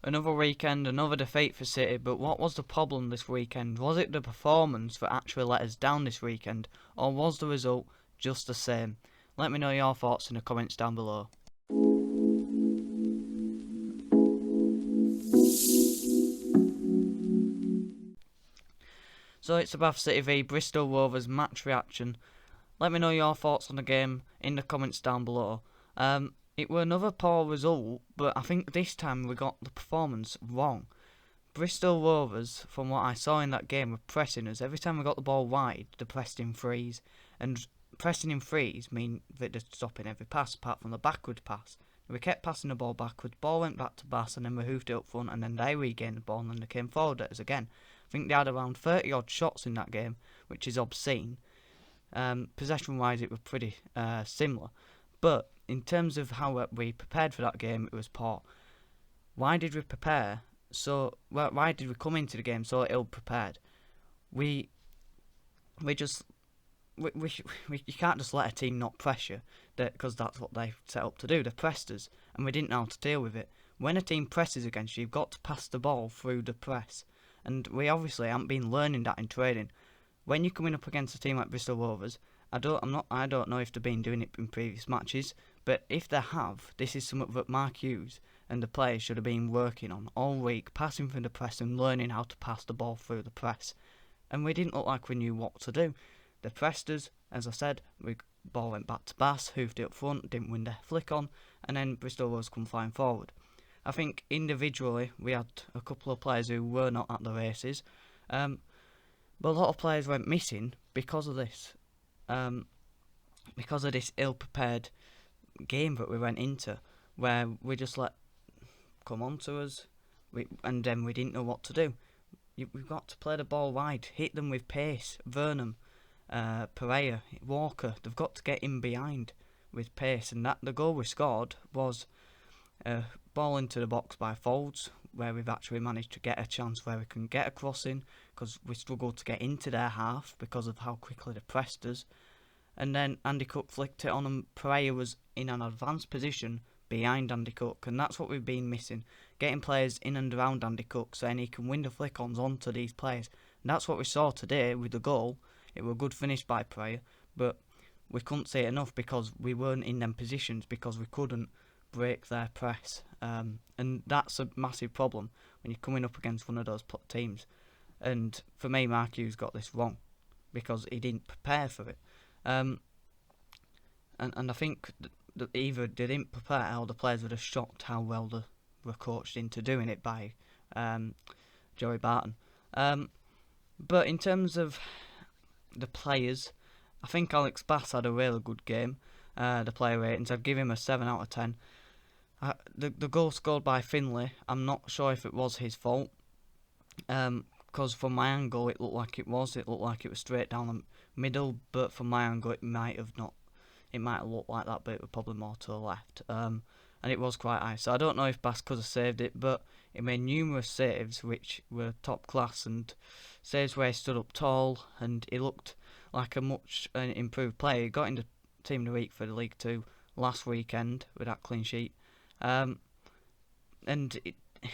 another weekend, another defeat for City, but what was the problem this weekend? Was it the performance that actually let us down this weekend, or was the result just the same? Let me know your thoughts in the comments down below. So it's the Bath City v Bristol Rovers match reaction. Let me know your thoughts on the game in the comments down below. It were another poor result, but I think this time we got the performance wrong. Bristol Rovers, from what I saw in that game, were pressing us. Every time we got the ball wide, they pressed in threes. And pressing in threes mean that they're stopping every pass, apart from the backward pass. We kept passing the ball backwards, ball went back to Bass, and then we hoofed it up front, and then they regained the ball, and then they came forward at us again. I think they had around 30 odd shots in that game, which is obscene. Possession wise, it was pretty similar, but in terms of how we prepared for that game, it was poor. Why did we prepare so? Why did we come into the game so ill prepared? You can't just let a team not pressure, because that's what they set up to do. They pressed us, and we didn't know how to deal with it. When a team presses against you, you've got to pass the ball through the press. And we obviously haven't been learning that in training. When you're coming up against a team like Bristol Rovers, I don't know if they've been doing it in previous matches, but if they have, this is something that Mark Hughes and the players should have been working on all week, passing through the press and learning how to pass the ball through the press. And we didn't look like we knew what to do. They pressed us, as I said, ball went back to Bass, hoofed it up front, didn't win the flick on, and then Bristol Rovers come flying forward. I think individually we had a couple of players who were not at the races, but a lot of players went missing because of this. Because of this ill-prepared game that we went into, where we just let come on to us, and then we didn't know what to do. We've got to play the ball wide, hit them with pace. Vernon, Pereira, Walker, they've got to get in behind with pace, and the goal we scored was a ball into the box by Folds, where we've actually managed to get a chance where we can get a crossing, because we struggled to get into their half because of how quickly they pressed us. And then Andy Cook flicked it on, and Pereira was in an advanced position behind Andy Cook, and that's what we've been missing, getting players in and around Andy Cook so then he can win the flick-ons onto these players. And that's what we saw today with the goal. It was a good finish by Pereira, but we couldn't see it enough because we weren't in them positions, because we couldn't break their press. And that's a massive problem when you're coming up against one of those teams. And for me, Mark Hughes got this wrong because he didn't prepare for it. And I think that either they didn't prepare, or the players were just shocked how well they were coached into doing it by Joey Barton. But in terms of the players, I think Alex Bass had a really good game. The player ratings, I'd give him a 7 out of 10. The goal scored by Finlay, I'm not sure if it was his fault, because from my angle it looked like it was. It looked like it was straight down the middle, but from my angle it might have not. It might have looked like that, but it was probably more to the left. And it was quite high, so I don't know if Bass could have saved it, but he made numerous saves which were top class, and saves where he stood up tall, and he looked like a much improved player. He got into Team of the Week for the League 2 last weekend with that clean sheet. I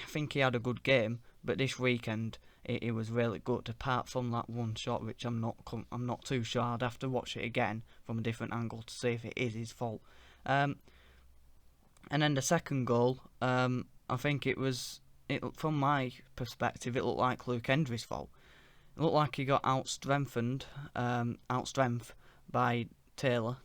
think he had a good game, but this weekend it was really good. Apart from that one shot, which I'm not too sure. I'd have to watch it again from a different angle to see if it is his fault. And then the second goal, I think from my perspective, it looked like Luke Hendry's fault. It looked like he got outstrength by Taylor,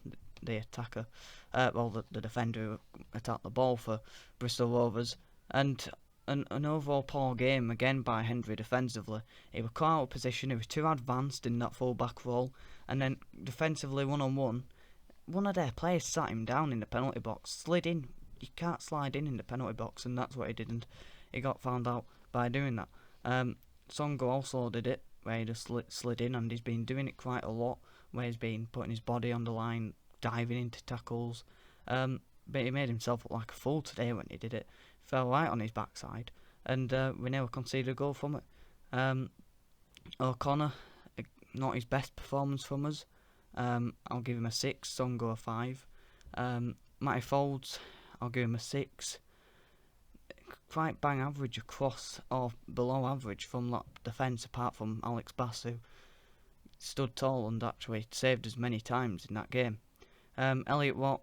the attacker, the defender who attacked the ball for Bristol Rovers, and an overall poor game again by Hendry defensively. He was caught out of position, he was too advanced in that full back role, and then defensively one-on-one, one of their players sat him down in the penalty box, slid in. You can't slide in the penalty box, and that's what he did, and he got found out by doing that. Songo also did it, where he just slid in, and he's been doing it quite a lot, where he's been putting his body on the line, diving into tackles, but he made himself look like a fool today when he did it. Fell right on his backside, and we never conceded a goal from it. O'Connor, not his best performance from us. I'll give him a 6, Songo a 5. Matty Folds, I'll give him a 6. quite bang average across, or below average from that defence, apart from Alex Bass, who stood tall and actually saved us many times in that game. Elliot Watt,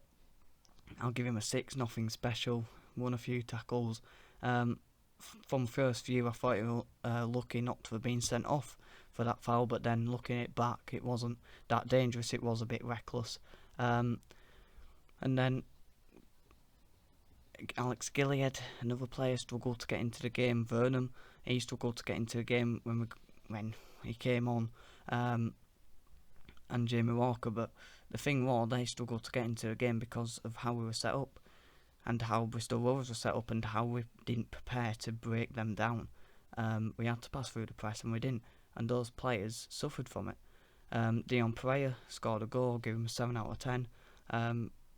I'll give him a 6, nothing special, won a few tackles. From first view, I thought he was lucky not to have been sent off for that foul, but then looking it back, it wasn't that dangerous, it was a bit reckless. And then Alex Gilead, another player, struggled to get into the game. Vernon, he struggled to get into the game when he came on, and Jamie Walker. But the thing was, they struggled to get into the game because of how we were set up, and how Bristol Rovers were set up, and how we didn't prepare to break them down. We had to pass through the press, and we didn't, and those players suffered from it. Dion Pereira scored a goal, gave him a 7 out of 10.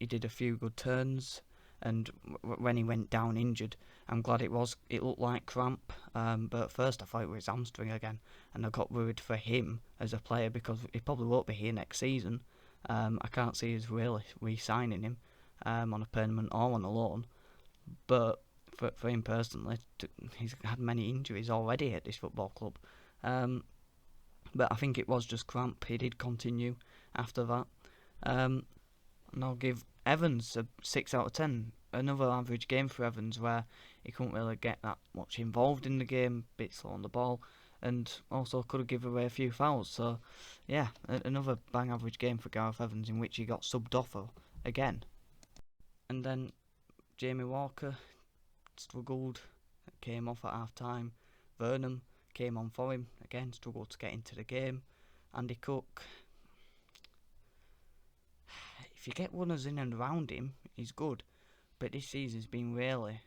He did a few good turns, and when he went down injured, I'm glad it looked like cramp, but at first I thought it was hamstring again, and I got worried for him as a player because he probably won't be here next season. I can't see us really re-signing him on a permanent or on a loan, but for him personally, he's had many injuries already at this football club. But I think it was just cramp. He did continue after that. And I'll give Evans a 6 out of 10. Another average game for Evans, where he couldn't really get that much involved in the game, a bit slow on the ball, and also could have given away a few fouls. So, yeah, another bang average game for Gareth Evans, in which he got subbed off again. And then Jamie Walker struggled, came off at half time. Vernon came on for him, again struggled to get into the game. Andy Cook, if you get runners in and around him, he's good. But this season's been really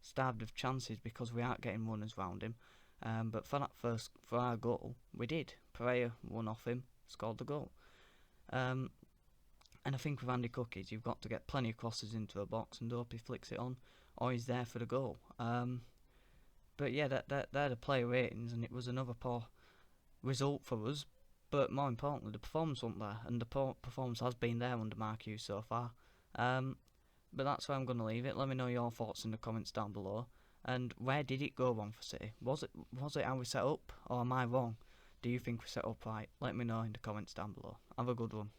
starved of chances because we aren't getting runners round him. But for our goal, we did. Pereira won off him, scored the goal. And I think with Andy Cook, you've got to get plenty of crosses into a box and hope he flicks it on, or he's there for the goal. But yeah, they're the player ratings, and it was another poor result for us. But more importantly, the performance wasn't there, and the performance has been there under Mark Hughes so far. But that's where I'm going to leave it. Let me know your thoughts in the comments down below. And where did it go wrong for City? Was it how we set up, or am I wrong? Do you think we set up right? Let me know in the comments down below. Have a good one.